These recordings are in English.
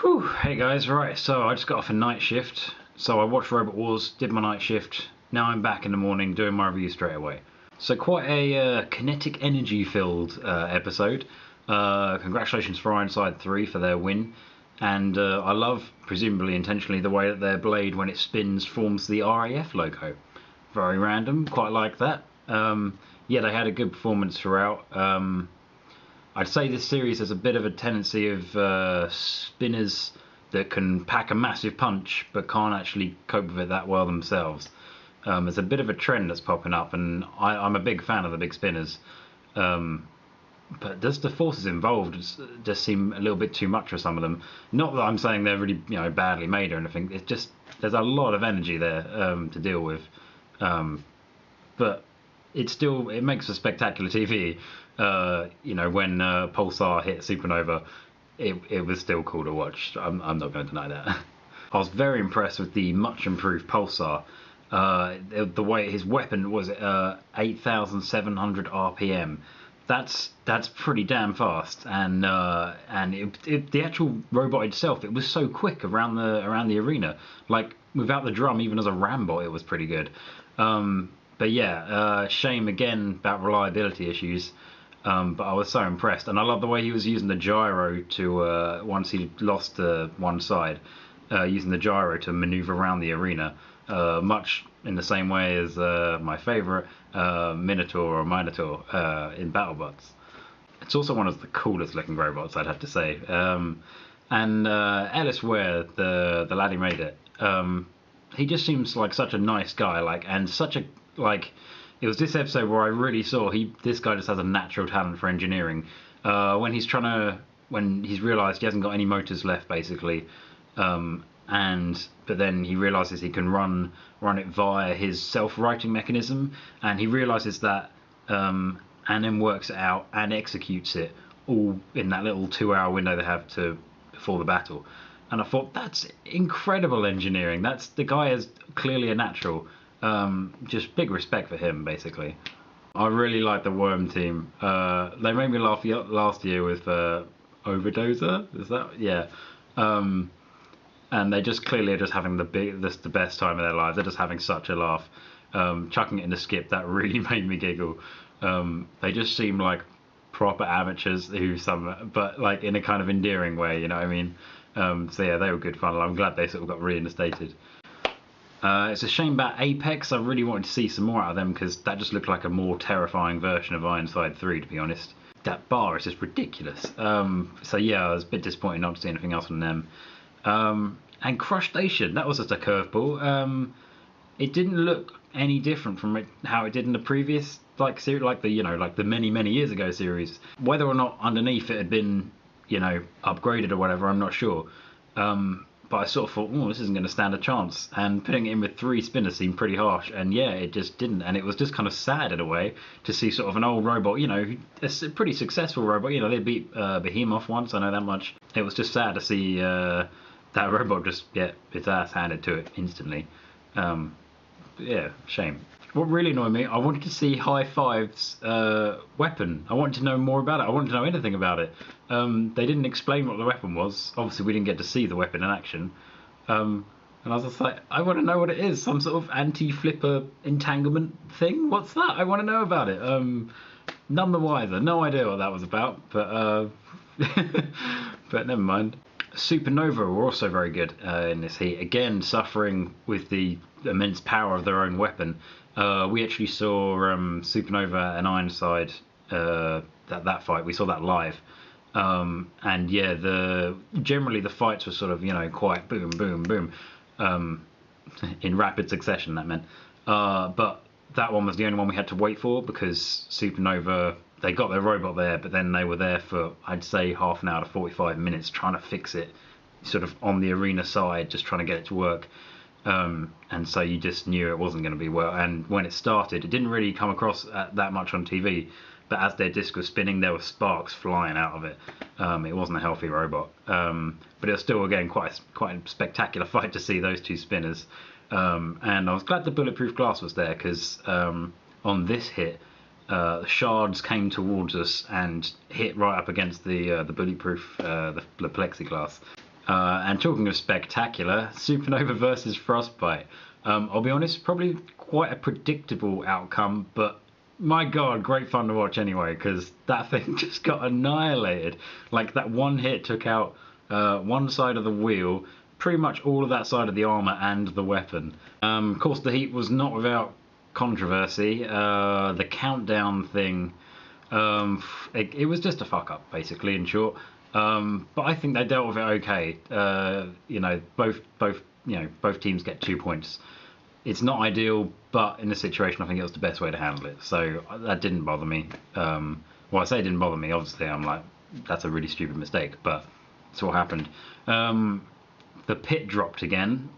Whew, hey guys, right, so I just got off a night shift. So I watched Robot Wars, did my night shift. Now I'm back in the morning doing my review straight away. So quite a kinetic energy filled episode. Congratulations for Ironside 3 for their win. And I love, presumably intentionally, the way that their blade, when it spins, forms the RAF logo. Very random, quite like that. Yeah, they had a good performance throughout. I'd say this series has a bit of a tendency of spinners that can pack a massive punch but can't actually cope with it that well themselves. There's a bit of a trend that's popping up, and I'm a big fan of the big spinners. But just the forces involved just seem a little bit too much for some of them. Not that I'm saying they're really badly made or anything. It's just there's a lot of energy there to deal with. But it makes for spectacular TV. When Pulsar hit Supernova, it was still cool to watch. I'm not going to deny that. I was very impressed with the much improved Pulsar. The way his weapon was 8,700 RPM. That's pretty damn fast, and the actual robot itself, it was so quick around the arena. Like without the drum, even as a Rambot, it was pretty good. But yeah, shame again about reliability issues. But I was so impressed, and I love the way he was using the gyro to once he lost one side, using the gyro to maneuver around the arena, much in the same way as my favourite Minotaur in BattleBots. It's also one of the coolest looking robots, I'd have to say. And Ellis Ware, the lad who made it, he just seems like such a nice guy, and such a it was this episode where I really saw this guy just has a natural talent for engineering. When he's realised he hasn't got any motors left, basically, but then he realises he can run it via his self-righting mechanism, and he realises that, and then works it out and executes it all in that little 2-hour window they have before the battle. And I thought, that's incredible engineering. The guy is clearly a natural. Just big respect for him, basically. I really like the Worm team. They made me laugh last year with Overdoser. Is that? Yeah. And they just clearly are just having the best time of their lives. They're just having such a laugh. Chucking it in the skip, that really made me giggle. They just seem like proper amateurs but like in a kind of endearing way, you know what I mean? So yeah, they were good fun. I'm glad they sort of got reinstated. It's a shame about Apex. I really wanted to see some more out of them, because that just looked like a more terrifying version of Ironside 3, to be honest. That bar is just ridiculous. So yeah, I was a bit disappointed not to see anything else from them. And Crush Station, that was just a curveball. It didn't look any different from how it did in the previous series, the many years ago series. Whether or not underneath it had been upgraded or whatever, I'm not sure. But I sort of thought, oh, this isn't going to stand a chance. And putting it in with 3 spinners seemed pretty harsh. And yeah, it just didn't. And it was just kind of sad in a way to see sort of an old robot, a pretty successful robot. They beat Behemoth once, I know that much. It was just sad to see that robot just get its ass handed to it instantly. Yeah, shame. What really annoyed me, I wanted to see High Five's weapon. I wanted to know more about it. I wanted to know anything about it. They didn't explain what the weapon was. Obviously, we didn't get to see the weapon in action. And I was just like, I want to know what it is. Some sort of anti-flipper entanglement thing? What's that? I want to know about it. None the wiser. No idea what that was about. But but never mind. Supernova were also very good in this heat. Again, suffering with the immense power of their own weapon. We actually saw Supernova and Ironside, that fight. We saw that live. And yeah, generally the fights were sort of, quite boom, boom, boom, in rapid succession, that meant. But that one was the only one we had to wait for, because Supernova, they got their robot there, but then they were there for, I'd say, half an hour to 45 minutes trying to fix it, sort of on the arena side, just trying to get it to work. And so you just knew it wasn't going to be well. And when it started, it didn't really come across that much on TV, but as their disc was spinning, there were sparks flying out of it. It wasn't a healthy robot. But it was still, again, quite a spectacular fight to see those 2 spinners. And I was glad the bulletproof glass was there, because on this hit, the shards came towards us and hit right up against the bulletproof, the plexiglass. And talking of spectacular, Supernova versus Frostbite. I'll be honest, probably quite a predictable outcome, but my god, great fun to watch anyway, because that thing just got annihilated. Like, that one hit took out one side of the wheel, pretty much all of that side of the armour and the weapon. Of course, the heat was not without controversy. The countdown thing, it was just a fuck up, basically, in short. But I think they dealt with it okay. You know, both teams get 2 points. It's not ideal, but in this situation, I think it was the best way to handle it. So that didn't bother me. Well, I say it didn't bother me. Obviously, I'm like, that's a really stupid mistake, but that's what happened. The pit dropped again.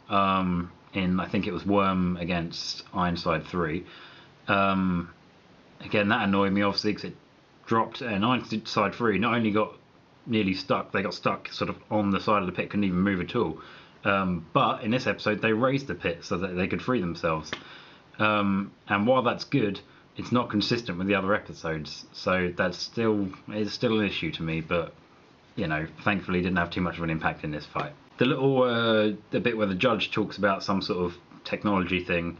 In, I think it was Worm against Ironside 3. Again, that annoyed me, obviously, because it dropped, and Ironside 3 not only got nearly stuck, they got stuck sort of on the side of the pit, couldn't even move at all. But in this episode, they raised the pit so that they could free themselves. And while that's good, it's not consistent with the other episodes, so that's still an issue to me. But you know, thankfully, it didn't have too much of an impact in this fight. The little the bit where the judge talks about some sort of technology thing,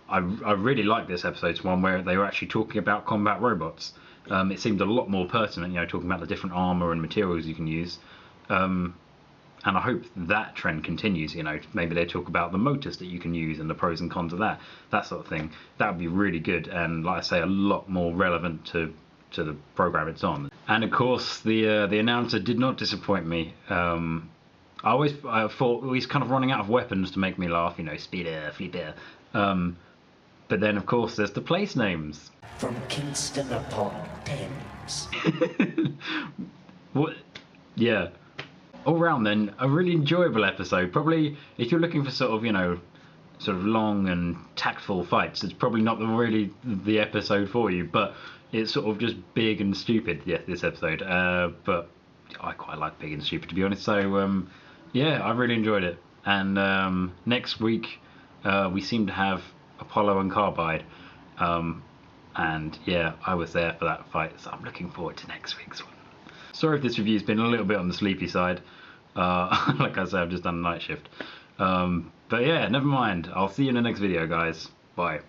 I really liked this episode's one where they were actually talking about combat robots. It seemed a lot more pertinent, you know, talking about the different armor and materials you can use. And I hope that trend continues, you know, maybe they talk about the motors that you can use and the pros and cons of that sort of thing. That would be really good, and like I say, a lot more relevant to the program it's on. And of course, the announcer did not disappoint me. I thought he's kind of running out of weapons to make me laugh, you know, speeder, flipper. But then, of course, there's the place names. From Kingston upon Thames. What? Yeah. All round then, a really enjoyable episode. Probably, if you're looking for sort of, you know, sort of long and tactful fights, it's probably not really the episode for you. But it's sort of just big and stupid, yeah, this episode. But I quite like big and stupid, to be honest. So, yeah, I really enjoyed it. And next week, we seem to have Apollo and Carbide. And yeah, I was there for that fight, so I'm looking forward to next week's one. Sorry if this review's been a little bit on the sleepy side. Like I said, I've just done a night shift. But yeah, never mind. I'll see you in the next video, guys. Bye.